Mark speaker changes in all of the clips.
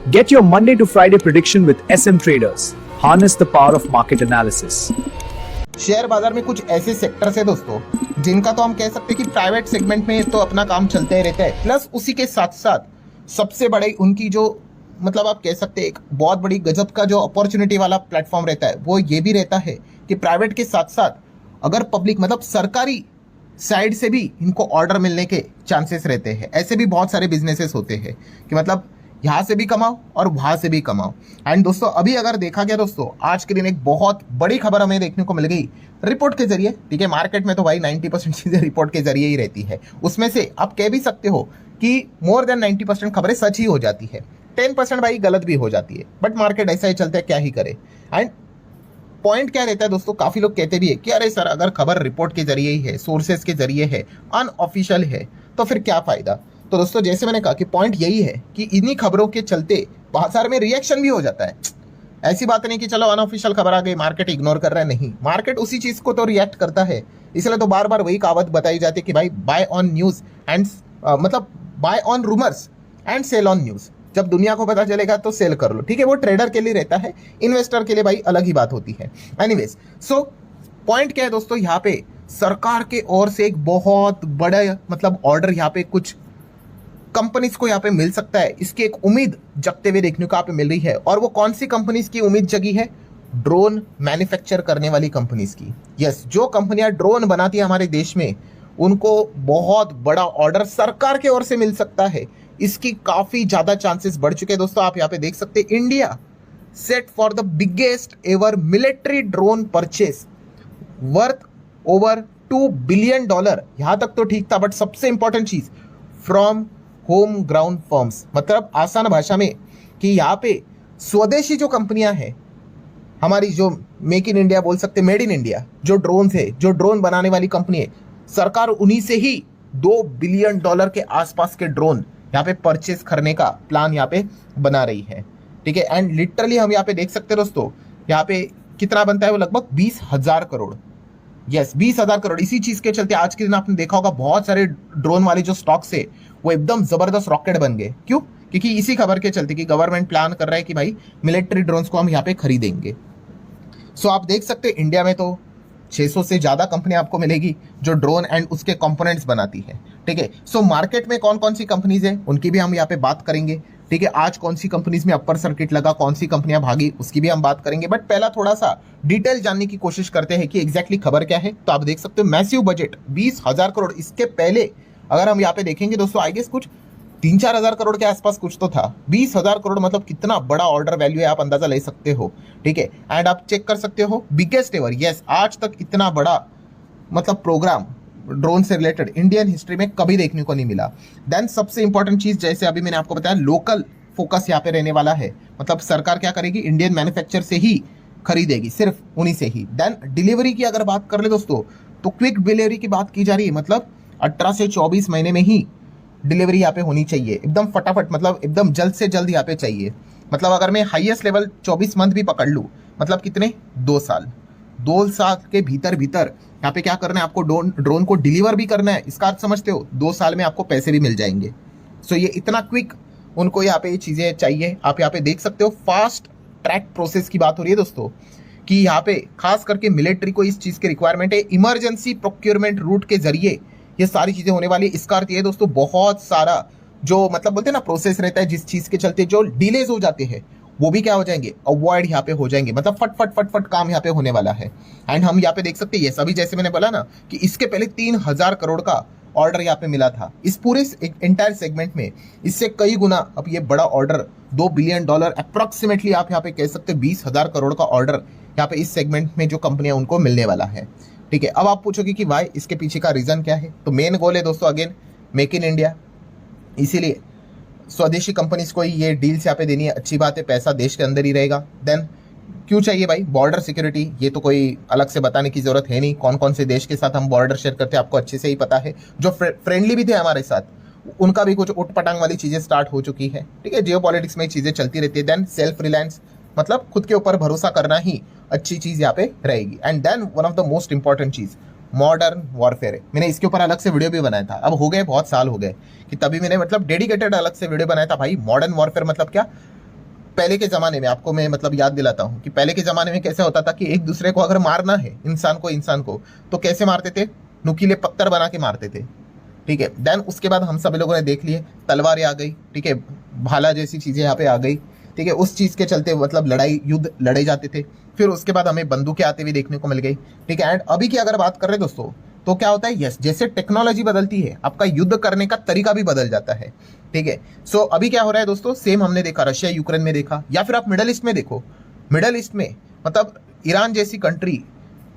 Speaker 1: Get your Monday to Friday prediction with SM Traders. Harness the power of market analysis.
Speaker 2: Share बाजार में कुछ ऐसे sectors है दोस्तों जिनका तो हम कह सकते हैं कि प्राइवेट सेगमेंट में तो अपना काम चलता ही रहता है, प्लस उसी के साथ साथ सबसे बड़े उनकी जो मतलब आप कह सकते हैं एक बहुत बड़ी गजब का जो अपॉर्चुनिटी वाला प्लेटफॉर्म रहता है वो ये भी रहता है कि प्राइवेट के साथ साथ अगर पब्लिक मतलब सरकारी साइड से भी इनको ऑर्डर मिलने के चांसेस रहते हैं। ऐसे भी बहुत सारे बिजनेसेस होते हैं कि मतलब यहाँ से भी कमाओ और वहाँ से भी कमाओ। एंड दोस्तों अभी अगर देखा गया दोस्तों आज के दिन एक बहुत बड़ी खबर हमें देखने को मिल गई रिपोर्ट के जरिए। ठीक है, मार्केट में तो भाई 90% चीज़ें रिपोर्ट के जरिए ही रहती है, उसमें से आप कह भी सकते हो कि मोर देन 90% खबरें सच ही हो जाती है, 10% भाई गलत भी हो जाती है, बट मार्केट ऐसा ही चलता है, क्या ही करे। एंड पॉइंट क्या रहता है दोस्तों, काफी लोग कहते भी है कि अरे सर अगर खबर रिपोर्ट के जरिए ही है, सोर्सेस के जरिए है, अनऑफिशियल है तो फिर क्या फायदा। तो दोस्तों जैसे मैंने कहा कि पॉइंट यही है कि इन्हीं खबरों के चलते बाजार में रिएक्शन भी हो जाता है। ऐसी बात नहीं कि चलो अनऑफिशियल खबर आ गई मार्केट इग्नोर कर रहा है, नहीं, मार्केट उसी चीज को तो रिएक्ट करता है। इसलिए तो बार बार वही कहावत बताई जाती है कि भाई बाय ऑन न्यूज एंड मतलब buy on rumours and sell on news. जब दुनिया को पता चलेगा तो सेल कर लो, ठीक है, वो ट्रेडर के लिए रहता है, इन्वेस्टर के लिए भाई अलग ही बात होती है। एनीवेज सो पॉइंट क्या है दोस्तों, यहाँ पे सरकार के ओर से एक बहुत बड़ा मतलब ऑर्डर यहाँ पे कुछ कंपनीज को यहाँ पे मिल सकता है, इसकी एक उम्मीद जगते हुए देखने को यहाँ पे मिल रही है। और वो कौन सी कंपनीज की उम्मीद जगी है? ड्रोन मैन्युफैक्चर करने वाली कंपनीज की। यस, जो कंपनियां ड्रोन बनाती है हमारे देश में उनको बहुत बड़ा ऑर्डर सरकार के ओर से मिल सकता है। इसकी काफी ज्यादा चांसेस बढ़ चुके हैं दोस्तों। आप यहाँ पे देख सकते हैं India set for the biggest ever military drone purchase worth over $2 billion. यहां तक तो ठीक था, बट सबसे इंपॉर्टेंट चीज फ्रॉम होम ग्राउंड फर्म्स, मतलब आसान भाषा में कि यहाँ पे स्वदेशी जो कंपनियां हैं हमारी, जो मेक इन इंडिया बोल सकते, मेड इन इंडिया जो ड्रोन है, जो ड्रोन बनाने वाली कंपनी है, सरकार उन्हीं से ही $2 बिलियन के आसपास के ड्रोन यहाँ पे परचेस करने का प्लान यहाँ पे बना रही है। ठीक है, एंड लिटरली हम यहाँ पे देख सकते हैं दोस्तों यहाँ पे कितना बनता है, वो लगभग 20,000 करोड़। यस, 20,000 करोड़। इसी चीज के चलते आज के दिन आपने देखा होगा बहुत सारे ड्रोन वाले जो स्टॉक्स है वो एकदम जबरदस्त रॉकेट बन गए। क्यों? क्योंकि इसी खबर के चलते कि गवर्नमेंट प्लान कर रहा है कि भाई मिलिट्री ड्रोन्स को हम यहाँ पे खरीदेंगे। सो आप देख सकते हैं इंडिया में तो 600 से ज्यादा कंपनी आपको मिलेगी जो ड्रोन एंड उसके कंपोनेंट्स बनाती है। ठीक है, सो मार्केट में कौन कौन सी कंपनीज है उनकी भी हम यहाँ पे बात करेंगे। ठीक है, आज कौन सी कंपनीज में अपर सर्किट लगा, कौन सी कंपनियां भागी, उसकी भी हम बात करेंगे। बट पहला थोड़ा सा डिटेल जानने की कोशिश करते हैं कि एग्जैक्टली खबर क्या है। तो आप देख सकते हो मैसिव बजट 20,000 करोड़। इसके पहले अगर हम यहाँ पे देखेंगे दोस्तों आई गेस कुछ 3-4 हजार करोड़ के आसपास कुछ तो था। 20,000 करोड़ मतलब कितना बड़ा ऑर्डर वैल्यू है, आप अंदाजा ले सकते हो। ठीक है, एंड आप चेक कर सकते हो बिगेस्ट एवर। यस, आज तक इतना बड़ा मतलब प्रोग्राम ड्रोन से रिलेटेड इंडियन हिस्ट्री में कभी देखने को नहीं मिला। देन सबसे इंपॉर्टेंट चीज, जैसे अभी मैंने आपको बताया, लोकल फोकस यहाँ पे रहने वाला है। मतलब सरकार क्या करेगी, इंडियन मैन्युफैक्चर से ही खरीदेगी, सिर्फ उन्हीं से ही। देन डिलीवरी की अगर बात कर ले दोस्तों तो क्विक डिलीवरी की बात की जा रही है, मतलब 18 से 24 महीने में ही डिलीवरी यहाँ पे होनी चाहिए, एकदम फटाफट, मतलब एकदम जल्द से जल्द यहाँ पे चाहिए। मतलब अगर मैं हाईएस्ट लेवल 24 मंथ भी पकड़ लूँ, मतलब कितने, 2 साल, 2 साल के भीतर यहाँ पे क्या करना है आपको, ड्रोन को डिलीवर भी करना है। इसका अर्थ समझते हो, 2 साल में आपको पैसे भी मिल जाएंगे। सो ये इतना क्विक उनको यहाँ पे ये चीजें चाहिए। आप यहाँ पे देख सकते हो फास्ट ट्रैक प्रोसेस की बात हो रही है दोस्तों, कि यहाँ पे खास करके मिलिट्री को इस चीज की रिक्वायरमेंट है। इमरजेंसी प्रोक्योरमेंट रूट के जरिए ये सारी चीजें होने वाली है। इसका अर्थ ये दोस्तों बहुत सारा जो मतलब बोलते हैं ना प्रोसेस रहता है, जिस चीज के चलते जो डिलेज हो जाते हैं वो भी क्या हो जाएंगे, अवॉइड यहाँ पे हो जाएंगे। मतलब फट काम यहाँ पे होने वाला है। एंड हम यहाँ पे देख सकते हैं ये सभी, जैसे मैंने बोला ना कि इसके पहले 3,000 करोड़ का ऑर्डर यहाँ पे मिला था इस पूरे एंटायर सेगमेंट में, इससे कई गुना अब ये बड़ा ऑर्डर $2 बिलियन अप्रोक्सीमेटली आप यहाँ पे कह सकते हैं 20,000 करोड़ का ऑर्डर यहाँ पे इस सेगमेंट में जो कंपनियां उनको मिलने वाला है। ठीक है, अब आप पूछोगे कि भाई इसके पीछे का रीजन क्या है, तो मेन गोल है दोस्तों अगेन मेक इन इंडिया। इसीलिए स्वदेशी कंपनीज को ही ये डील्स यहाँ पे देनी है। अच्छी बात है, पैसा देश के अंदर ही रहेगा। देन क्यों चाहिए भाई, बॉर्डर सिक्योरिटी, ये तो कोई अलग से बताने की जरूरत है नहीं। कौन कौन से देश के साथ हम बॉर्डर शेयर करते हैं आपको अच्छे से ही पता है। जो फ्रेंडली भी थे हमारे साथ उनका भी कुछ उठ पटांग वाली चीजें स्टार्ट हो चुकी है। ठीक है, जियो पॉलिटिक्स में चीजें चलती रहती है। देन सेल्फ रिलायंस, मतलब खुद के ऊपर भरोसा करना ही अच्छी चीज यहाँ पे रहेगी। And then one of the most important चीज मॉडर्न वॉरफेयर है। मैंने इसके ऊपर अलग से वीडियो भी बनाया था, अब हो गए बहुत साल हो गए कि तभी मैंने मतलब डेडिकेटेड अलग से वीडियो बनाया था। भाई मॉडर्न वॉरफेयर मतलब क्या, पहले के ज़माने में आपको मैं मतलब याद दिलाता हूँ कि पहले के ज़माने में कैसे होता था कि एक दूसरे को अगर मारना है इंसान को तो कैसे मारते थे, नुकीले पत्थर बना के मारते थे। ठीक है, देन उसके बाद हम सभी लोगों ने देख लिए तलवारें आ गई, ठीक है, भाला जैसी चीज़ें यहाँ पे आ गई। ठीक है, उस चीज़ के चलते मतलब युद्ध लड़े जाते थे। फिर उसके बाद हमें बंदूकें आते हुए देखने को मिल गई। ठीक है, एंड अभी की अगर बात कर रहे हैं दोस्तों तो क्या होता है, यस, जैसे टेक्नोलॉजी बदलती है आपका युद्ध करने का तरीका भी बदल जाता है। ठीक है, सो अभी क्या हो रहा है दोस्तों, सेम हमने देखा रशिया यूक्रेन में देखा, या फिर आप मिडल ईस्ट में देखो। मिडल ईस्ट में मतलब ईरान जैसी कंट्री,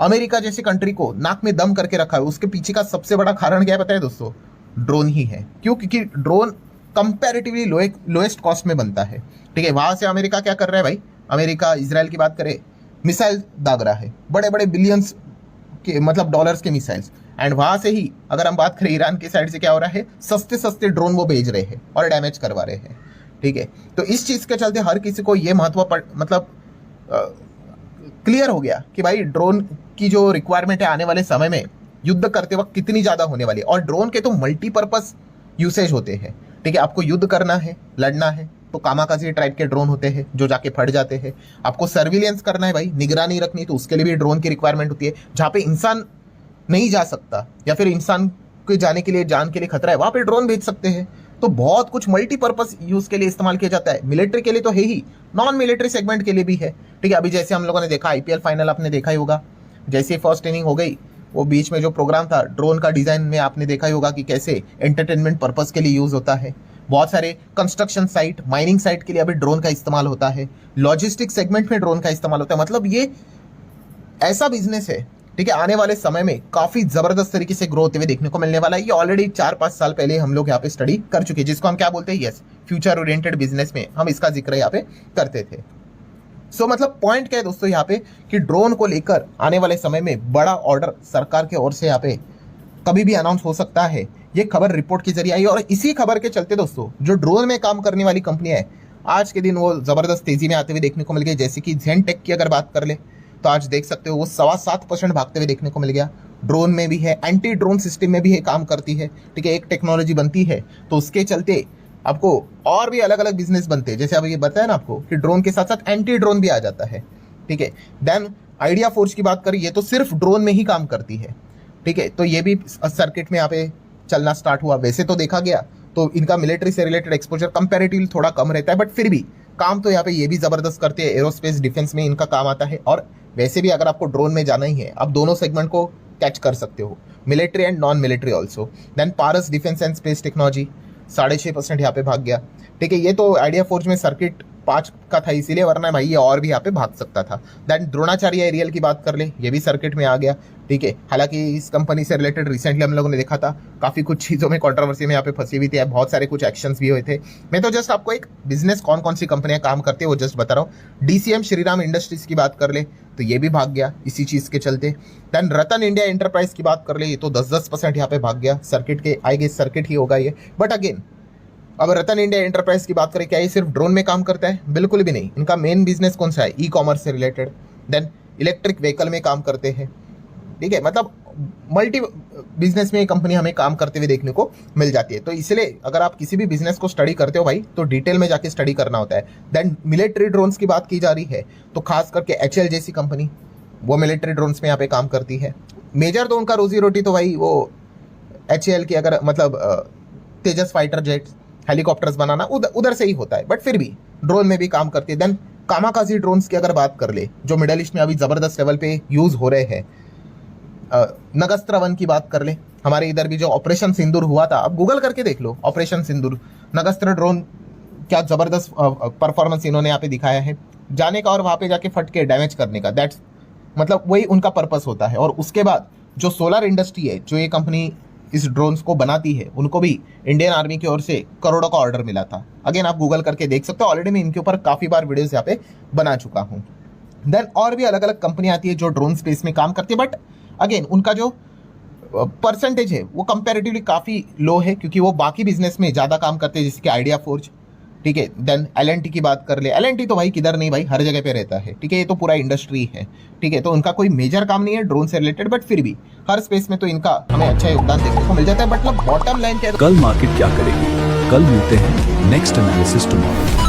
Speaker 2: अमेरिका जैसी कंट्री को नाक में दम करके रखा है। उसके पीछे का सबसे बड़ा कारण क्या है पता है दोस्तों, ड्रोन ही है। क्यों? क्योंकि ड्रोन कंपैरेटिवली लोएस्ट कॉस्ट में बनता है। ठीक है, वहां से अमेरिका क्या कर रहा है भाई, अमेरिका इजराइल की बात करे, मिसाइल दाग रहा है, बड़े बड़े बिलियंस के मतलब डॉलर्स के मिसाइल्स। एंड वहां से ही अगर हम बात करें ईरान की साइड से क्या हो रहा है, सस्ते सस्ते ड्रोन वो भेज रहे हैं और डैमेज करवा रहे हैं। ठीक है, तो इस चीज के चलते हर किसी को ये महत्व मतलब क्लियर हो गया कि भाई ड्रोन की जो रिक्वायरमेंट है आने वाले समय में युद्ध करते वक्त कितनी ज्यादा होने वाली है। और ड्रोन के तो मल्टीपर्पज यूसेज होते हैं। ठीक है, आपको युद्ध करना है, लड़ना है तो कामाकाजी टाइप के ड्रोन होते हैं जो जाके फट जाते हैं। आपको सर्विलियंस करना है भाई, निगरानी रखनी, तो उसके लिए भी ड्रोन की रिक्वायरमेंट होती है। जहाँ पे इंसान नहीं जा सकता या फिर इंसान के जाने के लिए जान के लिए खतरा है, वहां पे ड्रोन भेज सकते हैं। तो बहुत कुछ मल्टीपर्पज यूज के लिए इस्तेमाल किया जाता है। मिलिट्री के लिए तो है ही, नॉन मिलिट्री सेगमेंट के लिए भी है। ठीक है, अभी जैसे हम लोगों ने देखा आईपीएल फाइनल आपने देखा ही होगा, जैसे फर्स्ट इनिंग हो गई, वो बीच में जो प्रोग्राम था ड्रोन का डिजाइन में आपने देखा ही होगा कि कैसे एंटरटेनमेंट पर्पस के लिए यूज होता है। बहुत सारे कंस्ट्रक्शन साइट, माइनिंग साइट के लिए अभी ड्रोन का इस्तेमाल होता है। लॉजिस्टिक सेगमेंट में ड्रोन का इस्तेमाल होता है। मतलब ये ऐसा बिजनेस है, ठीक है, आने वाले समय में काफी जबरदस्त तरीके से ग्रो होते हुए देखने को मिलने वाला है। ये ऑलरेडी 4-5 साल पहले हम लोग यहाँ पे स्टडी कर चुके हैं, जिसको हम क्या बोलते हैं, यस, फ्यूचर ओरिएंटेड बिजनेस में हम इसका जिक्र यहाँ पे करते थे। सो मतलब पॉइंट क्या है दोस्तों यहाँ पे कि ड्रोन को लेकर आने वाले समय में बड़ा ऑर्डर सरकार के ओर से यहाँ पे कभी भी अनाउंस हो सकता है। ये खबर रिपोर्ट के जरिए आई और इसी खबर के चलते दोस्तों जो ड्रोन में काम करने वाली कंपनियां है आज के दिन वो जबरदस्त तेजी में आते हुए देखने को मिल गई। जैसे कि जेनटेक की अगर बात कर ले तो आज देख सकते हो वो 7.25% भागते हुए देखने को मिल गया। ड्रोन में भी है, एंटी ड्रोन सिस्टम में भी है, काम करती है। ठीक है, एक टेक्नोलॉजी बनती है तो उसके चलते आपको और भी अलग अलग बिजनेस बनते हैं। जैसे अब ये बताया ना आपको कि ड्रोन के साथ साथ एंटी ड्रोन भी आ जाता है। ठीक है, देन आइडिया फोर्स की बात करें, ये तो सिर्फ ड्रोन में ही काम करती है। ठीक है, तो ये भी सर्किट में यहाँ पे चलना स्टार्ट हुआ। वैसे तो देखा गया तो इनका मिलिट्री से रिलेटेड एक्सपोजर कंपैरेटिवली थोड़ा कम रहता है, बट फिर भी काम तो यहाँ पे ये भी जबरदस्त करते हैं। एरोस्पेस डिफेंस में इनका काम आता है। और वैसे भी अगर आपको ड्रोन में जाना ही है, आप दोनों सेगमेंट को कैच कर सकते हो, military and non military also. Then Paras defence and space technology 6.5% यहाँ पे भाग गया। ठीक है, ये तो आइडिया फोर्ज में सर्किट 5 का था इसीलिए, वरना भाई ये और भी यहाँ पे भाग सकता था। देन द्रोणाचार्य एरियल की बात कर ले, ये भी सर्किट में आ गया। ठीक है, हालांकि इस कंपनी से रिलेटेड रिसेंटली हम लोगों ने देखा था काफी कुछ चीजों में कंट्रोवर्सी में यहाँ पे फंसी हुई थी, बहुत सारे कुछ एक्शंस भी हुए थे। मैं तो जस्ट आपको एक बिजनेस कौन कौन सी कंपनियां काम करती है वो जस्ट बता रहा हूँ। डीसीएम श्रीराम इंडस्ट्रीज की बात कर ले तो ये भी भाग गया इसी चीज के चलते। देन रतन इंडिया एंटरप्राइज की बात कर ले, ये तो 10% यहाँ पे भाग गया। सर्किट के आई गेस सर्किट ही होगा ये, बट अगेन अब रतन इंडिया एंटरप्राइज की बात करें, क्या ये सिर्फ ड्रोन में काम करता है? बिल्कुल भी नहीं। इनका मेन बिजनेस कौन सा है? ई कॉमर्स से रिलेटेड। देन इलेक्ट्रिक व्हीकल में काम करते हैं। ठीक है, मतलब मल्टी बिजनेस में ये कंपनी हमें काम करते हुए देखने को मिल जाती है। तो इसलिए अगर आप किसी भी बिजनेस को स्टडी करते हो भाई तो डिटेल में जाके स्टडी करना होता है। देन मिलिट्री ड्रोन्स की बात की जा रही है तो खास करके एचएल जैसी कंपनी वो मिलिट्री ड्रोन्स में यहाँ पे काम करती है। मेजर तो उनका रोजी रोटी तो भाई वो एचएल की अगर मतलब तेजस फाइटर जेट्स, हेलीकॉप्टर्स बनाना उधर से ही होता है, बट फिर भी ड्रोन में भी काम करती है। देन कामाकाजी ड्रोन्स की अगर बात कर ले जो मिडल ईस्ट में अभी जबरदस्त लेवल पे यूज हो रहे हैं। नगस्त्र 1 की बात कर ले, हमारे इधर भी जो ऑपरेशन सिंदूर हुआ था, आप गूगल करके देख लो ऑपरेशन सिंदूर, नगस्त्र ड्रोन क्या जबरदस्त परफॉर्मेंस इन्होंने यहाँ पे दिखाया है, जाने का और वहां पे जाके फट के डैमेज करने का। दैट्स मतलब वही उनका पर्पस होता है। और उसके बाद जो सोलर इंडस्ट्री है, जो ये कंपनी इस ड्रोन्स को बनाती है, उनको भी इंडियन आर्मी की ओर से करोड़ों का ऑर्डर मिला था। अगेन आप गूगल करके देख सकते हो, ऑलरेडी मैं इनके ऊपर काफी बार वीडियोस यहाँ पे बना चुका हूँ। देन और भी अलग अलग कंपनियां आती है जो ड्रोन स्पेस में काम करती है, बट अगेन उनका जो परसेंटेज है वो कंपैरेटिवली काफी लो है क्योंकि वो बाकी बिजनेस में ज्यादा काम करते हैं, जैसे कि आइडिया फोर्ज। ठीक है, देन एलएनटी की बात कर ले, एलएनटी तो भाई किधर नहीं भाई, हर जगह पे रहता है। ठीक है, ये तो पूरा इंडस्ट्री है। ठीक है, तो उनका कोई मेजर काम नहीं है ड्रोन से रिलेटेड, बट फिर भी हर स्पेस में तो इनका हमें अच्छा योगदान देखने को मिल जाता है। मतलब बॉटम लाइन क्या है,
Speaker 1: कल मार्केट क्या करेगी? कल मिलते हैं नेक्स्ट एनालिसिस टुमारो।